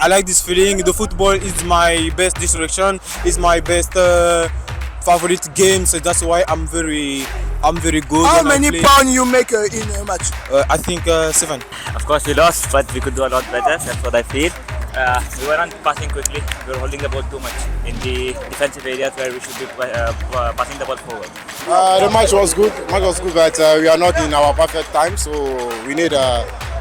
like this feeling. The football is my best distraction. It's my best favorite game. So that's why I'm very good. How when I many play. pounds you make in a match? I think 7. Of course, we lost, but we could do a lot better. That's what I feel. We were not passing quickly. We were holding the ball too much in the defensive areas where we should be passing the ball forward. The match was good. But we are not in our perfect time, so we need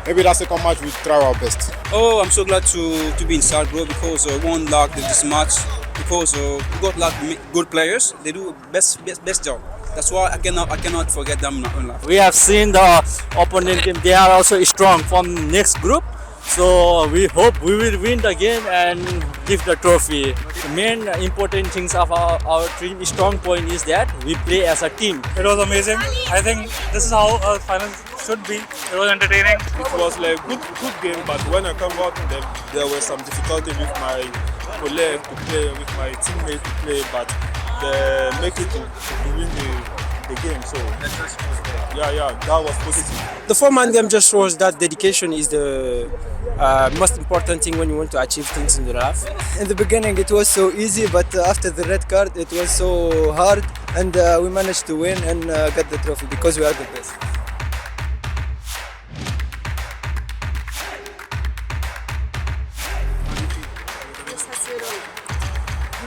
maybe that second match we try our best. Oh, I'm so glad to be inside, bro, because we won like this match because we got like good players. They do best job. That's why I cannot forget them. We have seen the opponent team. They are also strong from next group. So we hope we will win the game and give the trophy. The main important things of our team strong point is that we play as a team. It was amazing. I think this is how a final should be. It was entertaining. It was like good game, but when I come out, there was some difficulty with my colleague to play, with my teammates to play, but they make it to win the game. So yeah, that was positive. The 4-man game just shows that dedication is the most important thing when you want to achieve things in your life. In the beginning it was so easy, but after the red card it was so hard, and we managed to win and get the trophy because we are the best.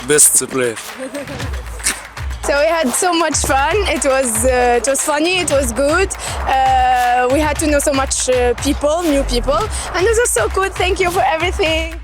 Best player. So we had so much fun. It was funny. It was good. We had to know so much new people, and it was so good. Thank you for everything.